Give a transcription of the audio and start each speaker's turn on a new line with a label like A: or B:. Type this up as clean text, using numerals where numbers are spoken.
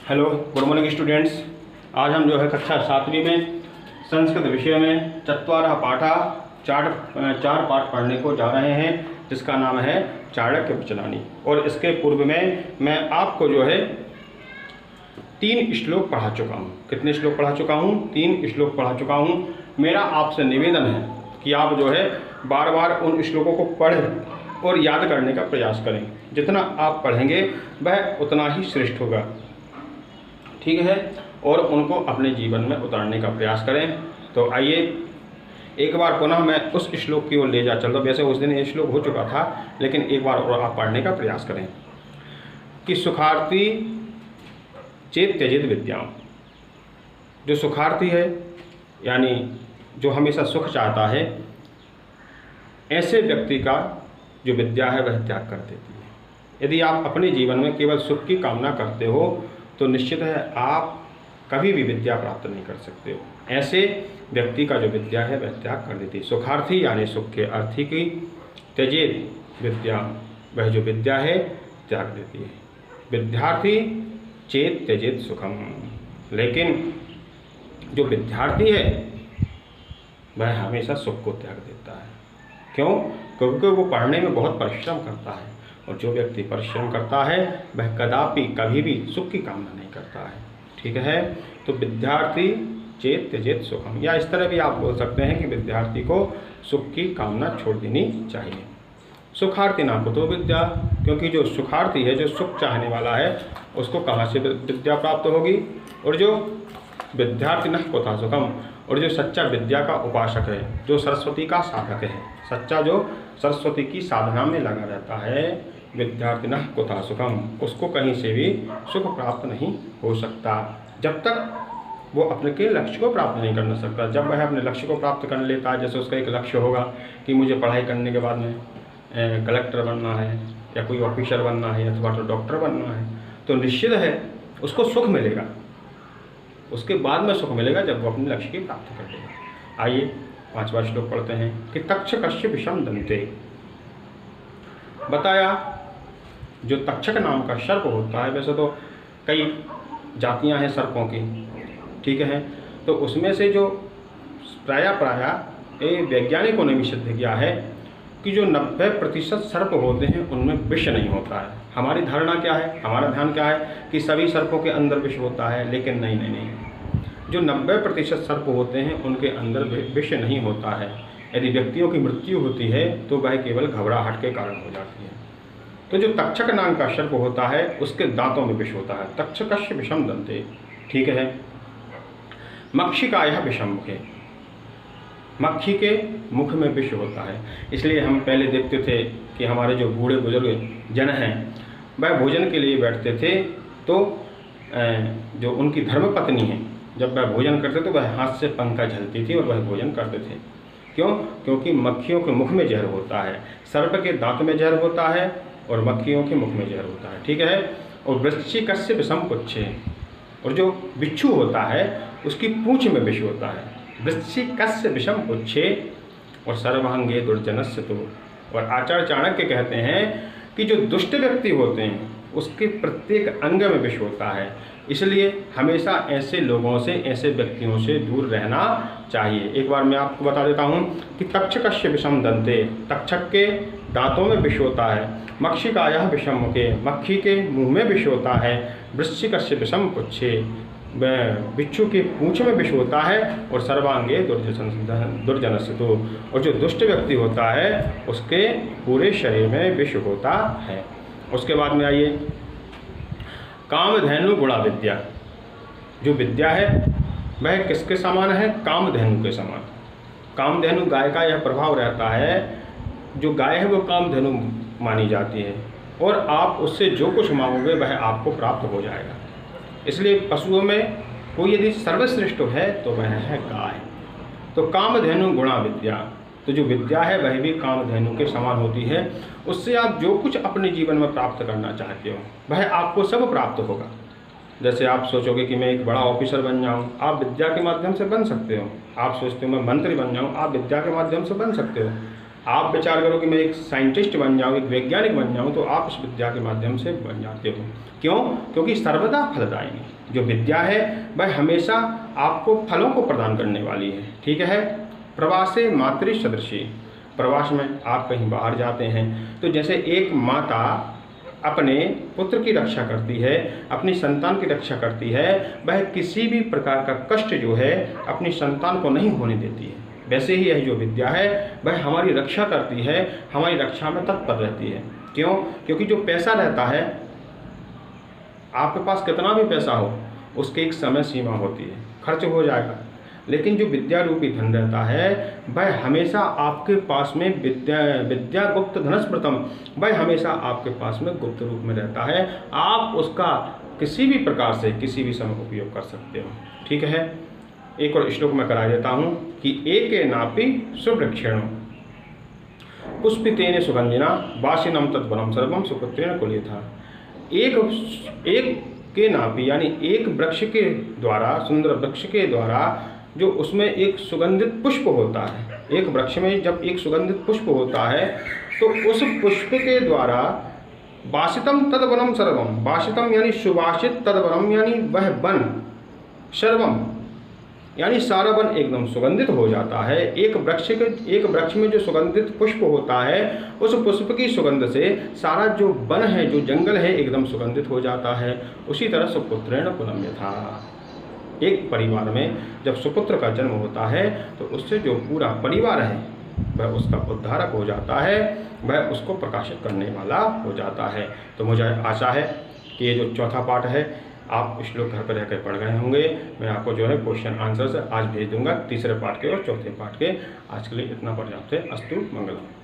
A: Hello, good morning students. आज हम जो है कक्षा 7वीं में संस्कृत विषय में चत्वारः पाठा चार पाठ पढ़ने को जा रहे हैं, जिसका नाम है चाणक्य वचनानि। और इसके पूर्व में मैं आपको जो है 3 श्लोक पढ़ा चुका हूँ। कितने श्लोक पढ़ा चुका हूँ? 3 श्लोक पढ़ा चुका हूँ। मेरा आपसे निवेदन है कि आप जो है बार बार उन श्लोकों को पढ़ें और याद करने का प्रयास करें। जितना आप पढ़ेंगे वह उतना ही श्रेष्ठ होगा, ठीक है। और उनको अपने जीवन में उतारने का प्रयास करें। तो आइए एक बार पुनः मैं उस श्लोक की ओर ले जा चलता हूँ। वैसे उस दिन ये श्लोक हो चुका था, लेकिन एक बार और आप पढ़ने का प्रयास करें कि सुखार्थी चेत त्यजेत विद्याम। जो सुखार्थी है, यानी जो हमेशा सुख चाहता है, ऐसे व्यक्ति का जो विद्या है वह त्याग कर देती है। यदि आप अपने जीवन में केवल सुख की कामना करते हो तो निश्चित है आप कभी भी विद्या प्राप्त नहीं कर सकते हो। ऐसे व्यक्ति का जो विद्या है वह त्याग कर देती है। सुखार्थी यानी सुख के अर्थी की, त्यजेत विद्या, वह जो विद्या है त्याग देती है। विद्यार्थी चेत त्यजेत सुखम। लेकिन जो विद्यार्थी है वह हमेशा सुख को त्याग देता है। क्यों? क्योंकि वो पढ़ने में बहुत परिश्रम करता है, और जो व्यक्ति परिश्रम करता है वह कदापि कभी भी सुख की कामना नहीं करता है, ठीक है। तो विद्यार्थी चेत त्यजेत सुखम, या इस तरह भी आप बोल सकते हैं कि विद्यार्थी को सुख की कामना छोड़ देनी चाहिए। सुखार्थी ना कुतो विद्या, क्योंकि जो सुखार्थी है, जो सुख चाहने वाला है, उसको कहाँ से विद्या प्राप्त होगी। और जो विद्यार्थी न कुतः सुखम, और जो सच्चा विद्या का उपासक है, जो सरस्वती का साधक है, सच्चा जो सरस्वती की साधना में लगा रहता है, विद्यार्थी न कुतः सुखम, उसको कहीं से भी सुख प्राप्त नहीं हो सकता जब तक वो अपने के लक्ष्य को प्राप्त नहीं करना सकता। जब वह अपने लक्ष्य को प्राप्त कर लेता है, जैसे उसका एक लक्ष्य होगा कि मुझे पढ़ाई करने के बाद में कलेक्टर बनना है, या कोई ऑफिसर बनना है, अथवा तो डॉक्टर बनना है, तो निश्चित है उसको सुख मिलेगा। उसके बाद में सुख मिलेगा जब वो अपने लक्ष्य की प्राप्ति कर लेगा। आइए 5वां श्लोक पढ़ते हैं कि तक्षकस्य विषम दंते। बताया जो तक्षक नाम का सर्प होता है, वैसे तो कई जातियां हैं सर्पों की, ठीक है। तो उसमें से जो प्राय वैज्ञानिकों ने भी सिद्ध किया है कि जो 90% सर्प होते हैं उनमें विष नहीं होता है। हमारी धारणा क्या है, हमारा ध्यान क्या है कि सभी सर्पों के अंदर विष होता है, लेकिन नहीं। जो 90% सर्प होते हैं उनके अंदर विष नहीं होता है। यदि व्यक्तियों की मृत्यु होती है तो वह केवल घबराहट के कारण हो जाती है। तो जो तक्षक नाम का सर्प होता है उसके दांतों में विष होता है। तक्षकस्य विषम दंते, ठीक है। मक्षिकायः विषम मुखे, मक्खी के मुख में विष होता है। इसलिए हम पहले देखते थे कि हमारे जो बूढ़े बुजुर्ग जन हैं वह भोजन के लिए बैठते थे, तो जो उनकी धर्मपत्नी है, जब वह भोजन करते तो वह हाथ से पंखा झलती थी और वह भोजन करते थे। क्यों? क्योंकि मक्खियों के मुख में जहर होता है। सर्प के दांत में जहर होता है और मक्खियों के मुख में जहर होता है, ठीक है। और वृश्चिकस्य विषम पुच्छे, और जो बिच्छू होता है उसकी पूंछ में विष होता है। वृश्चिकस्य विषम पुच्छे और सर्वांगे दुर्जनस्य तो। और आचार्य चाणक्य कहते हैं कि जो दुष्ट व्यक्ति होते हैं उसके प्रत्येक अंग में विष होता है। इसलिए हमेशा ऐसे लोगों से, ऐसे व्यक्तियों से दूर रहना चाहिए। एक बार मैं आपको बता देता हूँ कि तक्षकस्य विषम दंते, तक्षक के दांतों में विष होता है। मक्षिकायः विषम मुखे, मक्खी के मुंह में विष होता है। वृश्चिकस्य विषम पुच्छे, बिच्छू की पूंछ में विष होता है। और सर्वांगे दुर्जनस्य तो, और जो दुष्ट व्यक्ति होता है उसके पूरे शरीर में विष होता है। उसके बाद में आइए कामधेनु गुणा विद्या। जो विद्या है वह किसके समान है? कामधेनु के समान। कामधेनु गाय का यह प्रभाव रहता है, जो गाय है वो कामधेनु मानी जाती है, और आप उससे जो कुछ मांगोगे वह आपको प्राप्त हो जाएगा। इसलिए पशुओं में कोई यदि सर्वश्रेष्ठ है तो वह है गाय। तो कामधेनु गुणा विद्या, तो जो विद्या है वह भी कामधेनु के समान होती है। उससे आप जो कुछ अपने जीवन में प्राप्त करना चाहते हो वह आपको सब प्राप्त होगा। जैसे आप सोचोगे कि मैं एक बड़ा ऑफिसर बन जाऊं, आप विद्या के माध्यम से बन सकते हो। आप सोचते हो मैं मंत्री बन जाऊं, आप विद्या के माध्यम से बन सकते हो। आप विचार करो कि मैं एक साइंटिस्ट बन जाऊँ, एक वैज्ञानिक बन जाऊँ, तो आप इस विद्या के माध्यम से बन जाते हो। क्यों? क्योंकि सर्वदा फलदायिनी जो विद्या है वह हमेशा आपको फलों को प्रदान करने वाली है। ठीक है। प्रवासे मातृ सदृशी, प्रवास में आप कहीं बाहर जाते हैं तो जैसे एक माता अपने पुत्र की रक्षा करती है, अपनी संतान की रक्षा करती है, वह किसी भी प्रकार का कष्ट जो है अपनी संतान को नहीं होने देती है, वैसे ही यह जो विद्या है वह हमारी रक्षा करती है, हमारी रक्षा में तत्पर रहती है। क्यों? क्योंकि जो पैसा रहता है, आपके पास कितना भी पैसा हो उसकी एक समय सीमा होती है, खर्च हो जाएगा, लेकिन जो विद्या रूपी धन रहता है वह हमेशा आपके पास में विद्या गुप्त धनस्मृतम, वह हमेशा आपके पास में गुप्त रूप में रहता है। आप उसका किसी भी प्रकार से किसी भी समय उपयोग कर सकते हो। ठीक है। एक और श्लोक मैं करा देता हूँ कि एके नापि सुवृक्षेण पुष्पितेन सुगंधिना वासिनम तद्वनम सर्वम सुपुत्रेण कुल्येथा। एक के नापि यानी एक वृक्ष के द्वारा, सुंदर वृक्ष के द्वारा जो उसमें एक सुगंधित पुष्प होता है, एक वृक्ष में जब एक सुगंधित पुष्प होता है तो उस पुष्प के द्वारा वासितम तद्वनम सर्वम, वासितम यानी सुवासित, तद्वनम यानी वह वन, सर्वम यानी सारा वन एकदम सुगंधित हो जाता है। एक वृक्ष में जो सुगंधित पुष्प होता है उस पुष्प की सुगंध से सारा जो वन है, जो जंगल है, एकदम सुगंधित हो जाता है। उसी तरह सुपुत्रेण कुलम यथा, एक परिवार में जब सुपुत्र का जन्म होता है तो उससे जो पूरा परिवार है वह उसका उद्धारक हो जाता है, वह उसको प्रकाशित करने वाला हो जाता है। तो मुझे आशा है कि ये जो चौथा पाठ है आप श्लोक घर पर रहकर पढ़ गए होंगे। मैं आपको जो है क्वेश्चन आंसर्स आज भेज दूंगा तीसरे पाठ के और चौथे पाठ के। आज के लिए इतना पर्याप्त है। अस्तु मंगलम।